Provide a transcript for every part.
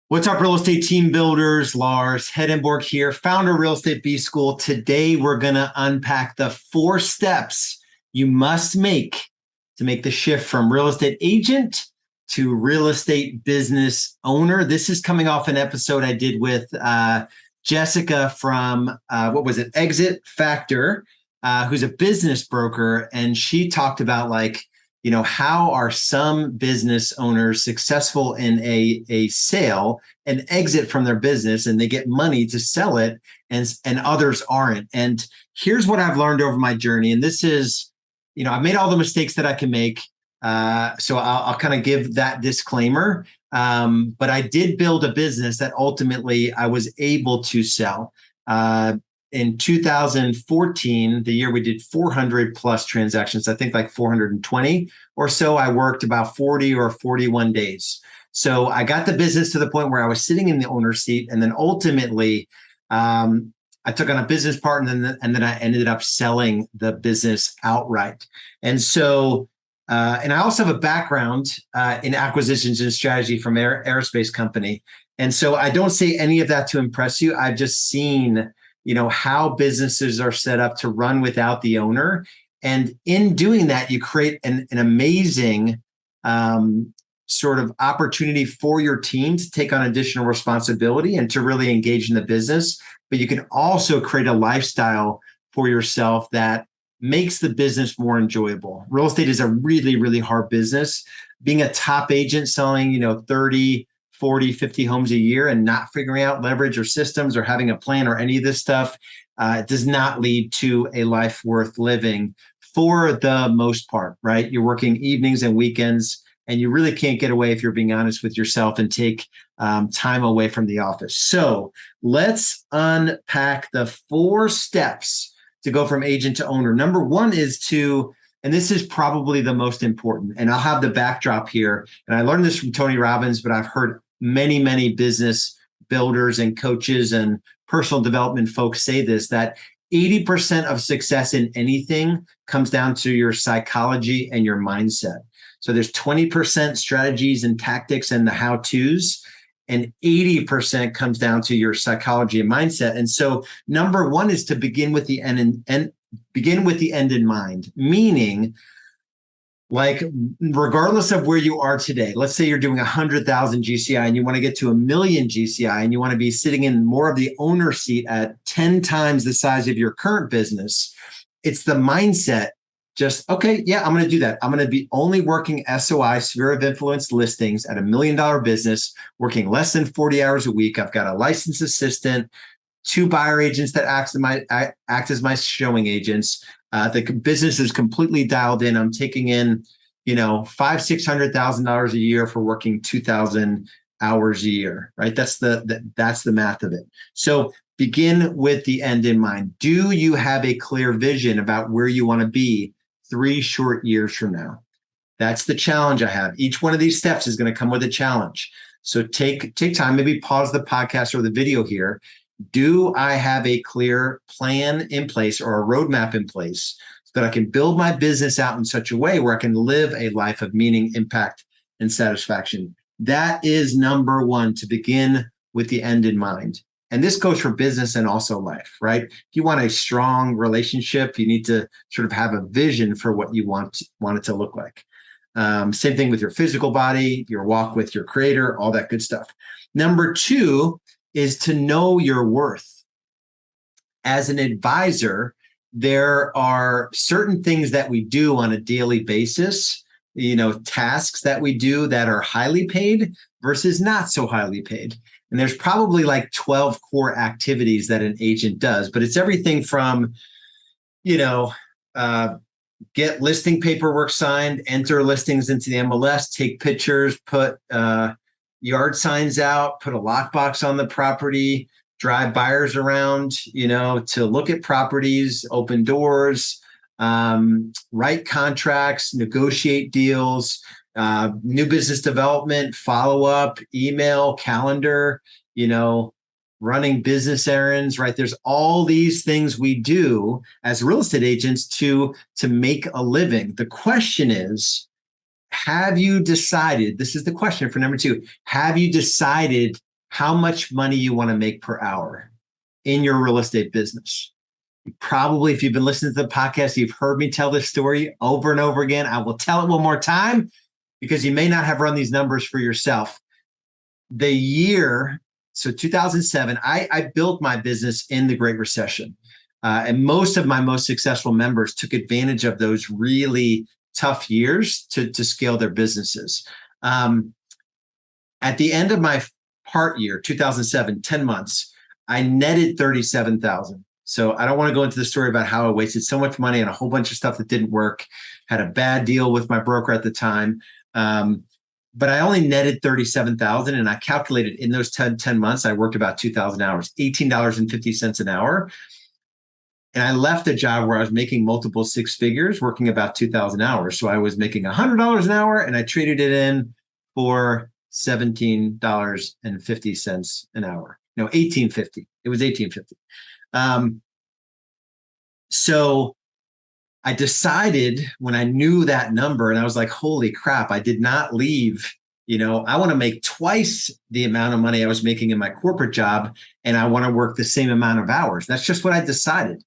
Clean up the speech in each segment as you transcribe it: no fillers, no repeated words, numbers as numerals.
What's up, real estate team builders? Lars Hedenborg here, founder of Real Estate B School. Today, we're going to unpack the 4 steps you must make to make the shift from real estate agent to real estate business owner. This is coming off an episode I did with Jessica from, Exit Factor, who's a business broker. And she talked about how are some business owners successful in a sale and exit from their business and they get money to sell it and others aren't. And here's what I've learned over my journey. And this is, I've made all the mistakes that I can make. So I'll kind of give that disclaimer. But I did build a business that ultimately I was able to sell. In 2014, the year we did 400 plus transactions, I think like 420 or so, I worked about 40 or 41 days. So I got the business to the point where I was sitting in the owner's seat. And then ultimately, I took on a business partner and then I ended up selling the business outright. And so, and I also have a background in acquisitions and strategy from aerospace company. And so I don't say any of that to impress you. I've just seen how businesses are set up to run without the owner. And in doing that, you create an amazing sort of opportunity for your team to take on additional responsibility and to really engage in the business. But you can also create a lifestyle for yourself that makes the business more enjoyable. Real estate is a really, really hard business. Being a top agent selling, 30, 40, 50 homes a year and not figuring out leverage or systems or having a plan or any of this stuff does not lead to a life worth living for the most part, right? You're working evenings and weekends and you really can't get away if you're being honest with yourself and take time away from the office. So let's unpack the 4 steps to go from agent to owner. Number 1 is and this is probably the most important, and I'll have the backdrop here. And I learned this from Tony Robbins, but I've heard many, many business builders and coaches and personal development folks say this, that 80% of success in anything comes down to your psychology and your mindset. So there's 20% strategies and tactics and the how-tos, and 80% comes down to your psychology and mindset. And so number 1 is to begin with the end and begin with the end in mind, meaning regardless of where you are today, let's say you're doing 100,000 GCI and you want to get to 1 million GCI and you want to be sitting in more of the owner seat at 10 times the size of your current business. It's the mindset. Just, okay, yeah, I'm going to do that. I'm going to be only working SOI, sphere of influence listings at $1 million business, working less than 40 hours a week. I've got a licensed assistant, 2 buyer agents that act as my showing agents. The business is completely dialed in. I'm taking in, $500,000-$600,000 a year for working 2,000 hours a year, right? That's the math of it. So begin with the end in mind. Do you have a clear vision about where you want to be 3 short years from now? That's the challenge I have. Each one of these steps is going to come with a challenge. So take time, maybe pause the podcast or the video here. Do I have a clear plan in place or a roadmap in place so that I can build my business out in such a way where I can live a life of meaning, impact, and satisfaction? That is number 1, to begin with the end in mind. And this goes for business and also life, right? If you want a strong relationship, you need to sort of have a vision for what you want it to look like. Same thing with your physical body, your walk with your creator, all that good stuff. Number 2 is to know your worth. As an advisor, there are certain things that we do on a daily basis, tasks that we do that are highly paid versus not so highly paid. And there's probably 12 core activities that an agent does, but it's everything from, get listing paperwork signed, enter listings into the MLS, take pictures, put yard signs out, put a lockbox on the property, drive buyers around, to look at properties, open doors, write contracts, negotiate deals, new business development, follow up, email, calendar, running business errands, right? There's all these things we do as real estate agents to make a living. The question is, have you decided, this is the question for number 2, have you decided how much money you want to make per hour in your real estate business. Probably, if you've been listening to the podcast, you've heard me tell this story over and over again. I will tell it one more time because you may not have run these numbers for yourself. The year, so 2007, I built my business in the Great Recession. And most of my most successful members took advantage of those really tough years to scale their businesses. At the end of my part year, 2007, 10 months, I netted 37,000. So I don't want to go into the story about how I wasted so much money on a whole bunch of stuff that didn't work, had a bad deal with my broker at the time. But I only netted 37,000, and I calculated in those 10 months, I worked about 2,000 hours, $18.50 an hour. And I left a job where I was making multiple six figures, working about 2,000 hours. So I was making $100 an hour, and I traded it in for $17.50 an hour. No, $18.50. It was $18.50. So I decided when I knew that number, and I was like, holy crap, I did not leave. I want to make twice the amount of money I was making in my corporate job, and I want to work the same amount of hours. That's just what I decided.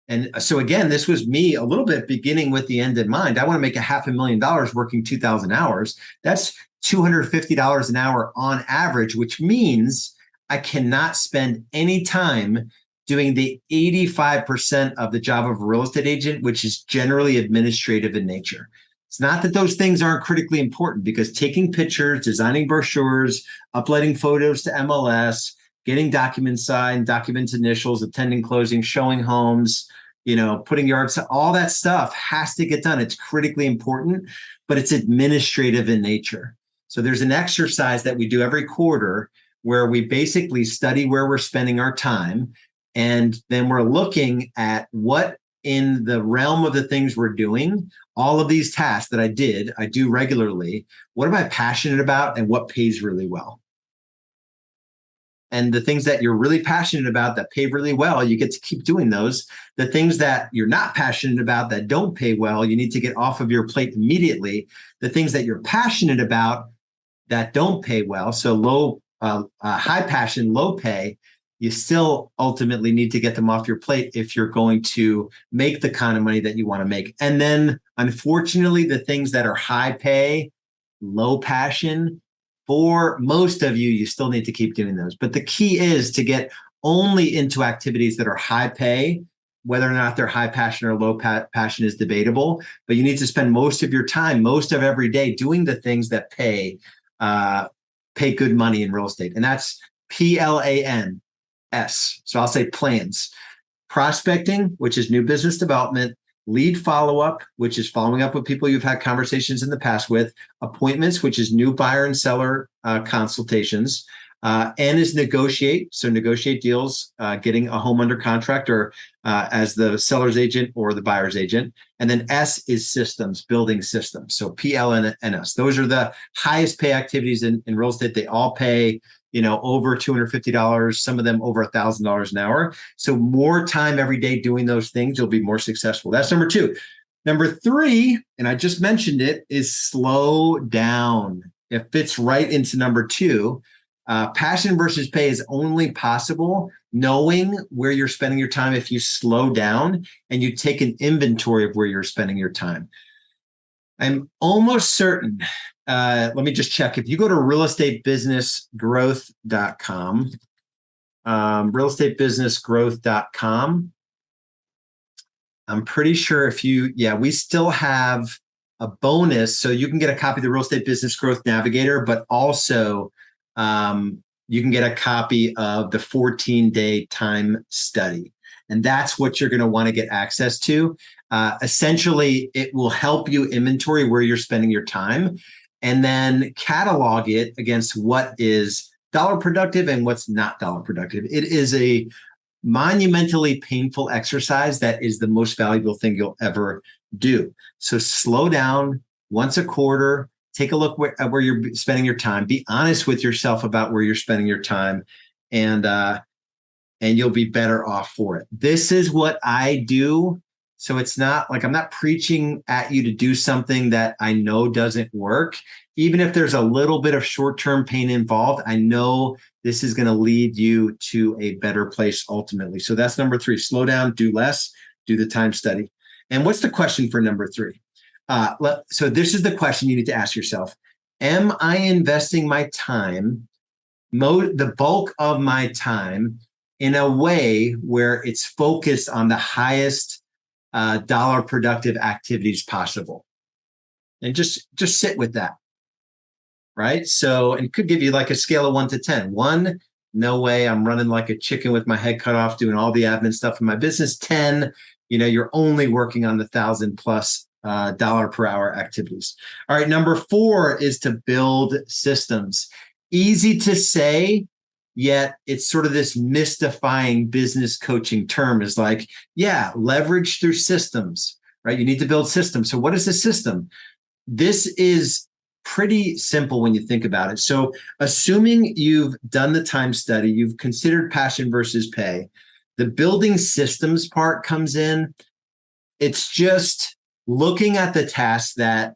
And so again, this was me a little bit beginning with the end in mind. I want to make $500,000 working 2,000 hours. That's $250 an hour on average, which means I cannot spend any time doing the 85% of the job of a real estate agent, which is generally administrative in nature. It's not that those things aren't critically important, because taking pictures, designing brochures, uploading photos to MLS, getting documents signed, documents initials, attending closing, showing homes, putting yards, all that stuff has to get done. It's critically important, but it's administrative in nature. So there's an exercise that we do every quarter where we basically study where we're spending our time. And then we're looking at what in the realm of the things we're doing, all of these tasks that I do regularly, what am I passionate about and what pays really well? And the things that you're really passionate about that pay really well, you get to keep doing those. The things that you're not passionate about that don't pay well, you need to get off of your plate immediately. The things that you're passionate about that don't pay well, so high passion, low pay, you still ultimately need to get them off your plate if you're going to make the kind of money that you want to make. And then, unfortunately, the things that are high pay, low passion, for most of you, you still need to keep doing those. But the key is to get only into activities that are high pay. Whether or not they're high passion or low passion is debatable, but you need to spend most of your time, most of every day, doing the things that pay good money in real estate. And that's PLANS. So I'll say plans. Prospecting, which is new business development. Lead follow-up, which is following up with people you've had conversations in the past with. Appointments, which is new buyer and seller consultations. N is negotiate. So negotiate deals, getting a home under contract or as the seller's agent or the buyer's agent. And then S is systems, building systems. So PLNS. Those are the highest pay activities in real estate. They all pay over $250, some of them over $1,000 an hour. So more time every day doing those things, you'll be more successful. That's number two. Number three, and I just mentioned it, is slow down. It fits right into number two. Passion versus pay is only possible knowing where you're spending your time if you slow down and you take an inventory of where you're spending your time. I'm almost certain, let me just check. If you go to realestatebusinessgrowth.com, realestatebusinessgrowth.com, I'm pretty sure we still have a bonus. So you can get a copy of the Real Estate Business Growth Navigator, but also you can get a copy of the 14-day time study. And that's what you're going to want to get access to. Essentially, it will help you inventory where you're spending your time and then catalog it against what is dollar productive and what's not dollar productive. It is a monumentally painful exercise that is the most valuable thing you'll ever do. So slow down once a quarter. Take a look at where you're spending your time. Be honest with yourself about where you're spending your time, and you'll be better off for it. This is what I do So it's not like I'm not preaching at you to do something that I know doesn't work. Even if there's a little bit of short-term pain involved, I know this is going to lead you to a better place ultimately. So that's number 3. Slow down, do less, do the time study. And what's the question for number 3? So this is the question you need to ask yourself. Am I investing my time, the bulk of my time, in a way where it's focused on the highest dollar productive activities possible? And just sit with that, right? So it could give you like a scale of 1 to 10. 1, no way, I'm running like a chicken with my head cut off, doing all the admin stuff in my business. 10, you're only working on the 1,000 plus dollar per hour activities. All right, number 4 is to build systems. Easy to say, yet it's sort of this mystifying business coaching term is like, yeah, leverage through systems, right? You need to build systems. So what is a system? This is pretty simple when you think about it. So assuming you've done the time study, you've considered passion versus pay, the building systems part comes in. It's just looking at the tasks that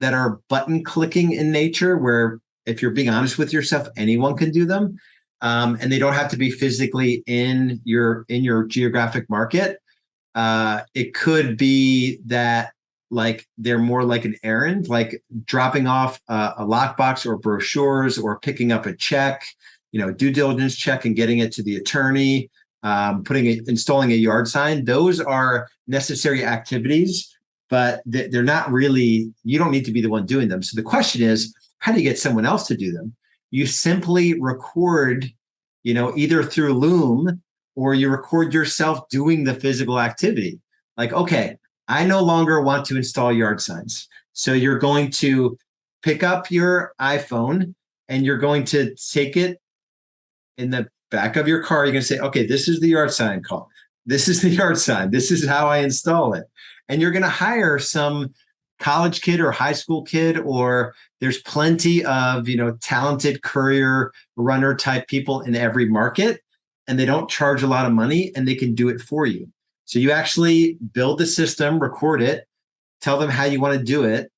are button clicking in nature, where if you're being honest with yourself, anyone can do them. And they don't have to be physically in your geographic market. It could be that like they're more like an errand, like dropping off a lockbox or brochures, or picking up a check, due diligence check and getting it to the attorney, installing a yard sign. Those are necessary activities, but they're not really, you don't need to be the one doing them. So the question is, how do you get someone else to do them? You simply record, either through Loom, or you record yourself doing the physical activity. Like, okay, I no longer want to install yard signs. So you're going to pick up your iPhone and you're going to take it in the back of your car. You're going to say, okay, this is the yard sign call. This is the yard sign. This is how I install it. And you're going to hire some college kid or high school kid, or there's plenty of, talented courier runner type people in every market, and they don't charge a lot of money and they can do it for you. So you actually build the system, record it, tell them how you want to do it,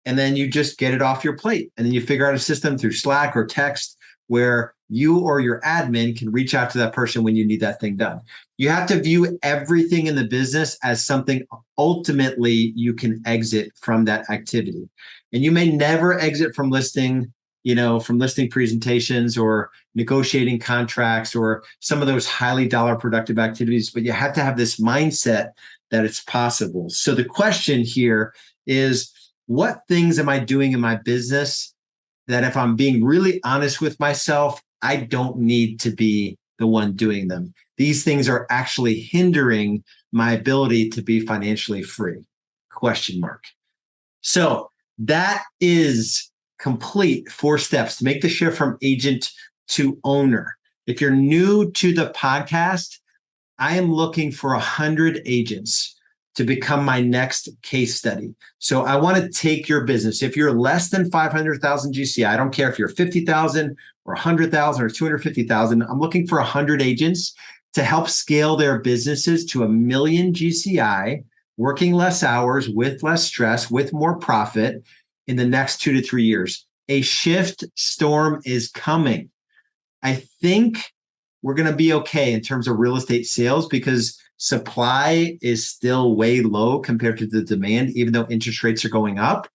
and then you just get it off your plate. And then you figure out a system through Slack or text where you or your admin can reach out to that person when you need that thing done. You have to view everything in the business as something ultimately you can exit from that activity. And you may never exit from listing, from listing presentations or negotiating contracts or some of those highly dollar productive activities, but you have to have this mindset that it's possible. So the question here is, what things am I doing in my business that, if I'm being really honest with myself, I don't need to be the one doing them? These things are actually hindering my ability to be financially free? ? So that is complete 4 steps to make the shift from agent to owner. If you're new to the podcast, I am looking for 100 agents to become my next case study. So I want to take your business. If you're less than 500,000 GCI, I don't care if you're 50,000 or 100,000 or 250,000. I'm looking for 100 agents to help scale their businesses to 1 million GCI, working less hours, with less stress, with more profit in the next 2 to 3 years. A shift storm is coming. I think we're going to be okay in terms of real estate sales because supply is still way low compared to the demand, even though interest rates are going up.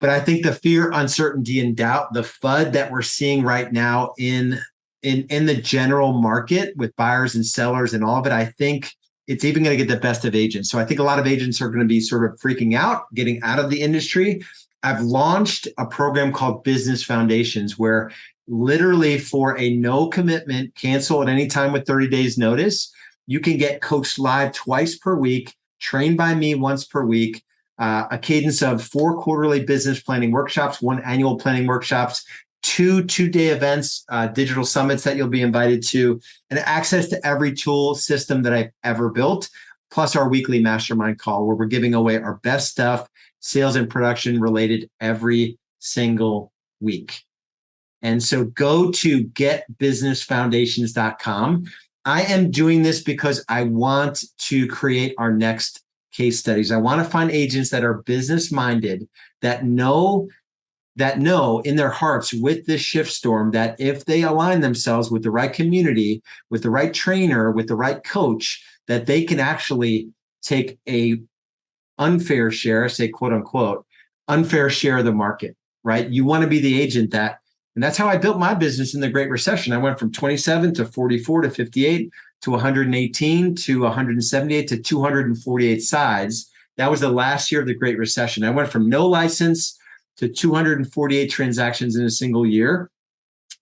But I think the fear, uncertainty, and doubt, the FUD that we're seeing right now in the general market with buyers and sellers and all of it, I think it's even going to get the best of agents. So I think a lot of agents are going to be sort of freaking out, getting out of the industry. I've launched a program called Business Foundations, where literally for a no commitment, cancel at any time with 30 days notice, you can get coached live twice per week, trained by me once per week, a cadence of 4 quarterly business planning workshops, 1 annual planning workshops, 2 two-day events, digital summits that you'll be invited to, and access to every tool system that I've ever built, plus our weekly mastermind call where we're giving away our best stuff, sales and production related, every single week. And so go to getbusinessfoundations.com. I am doing this because I want to create our next case studies. I want to find agents that are business minded, that know in their hearts with this shift storm that if they align themselves with the right community, with the right trainer, with the right coach, that they can actually take a unfair share, I say quote unquote, unfair share of the market, right? You want to be the agent that, and that's how I built my business in the Great Recession. I went from 27 to 44 to 58 to 118 to 178 to 248 sides. That was the last year of the Great Recession. I went from no license to 248 transactions in a single year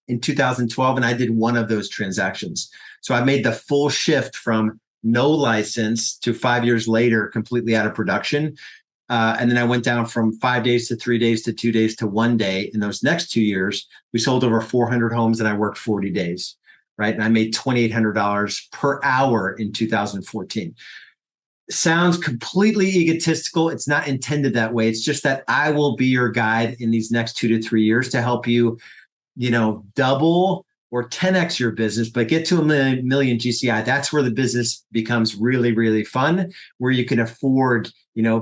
in 2012, and I did one of those transactions. So I made the full shift from no license to 5 years later, completely out of production. And then I went down from 5 days to 3 days to 2 days to 1 day. In those next 2 years, we sold over 400 homes and I worked 40 days, right? And I made $2,800 per hour in 2014. Sounds completely egotistical. It's not intended that way. It's just that I will be your guide in these next 2 to 3 years to help you, double or 10x your business, but get to a million GCI. That's where the business becomes really, really fun, where you can afford,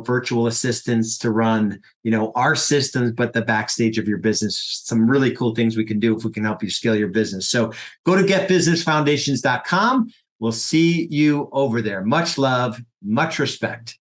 virtual assistants to run, our systems, but the backstage of your business. Some really cool things we can do if we can help you scale your business. So go to getbusinessfoundations.com. We'll see you over there. Much love, much respect.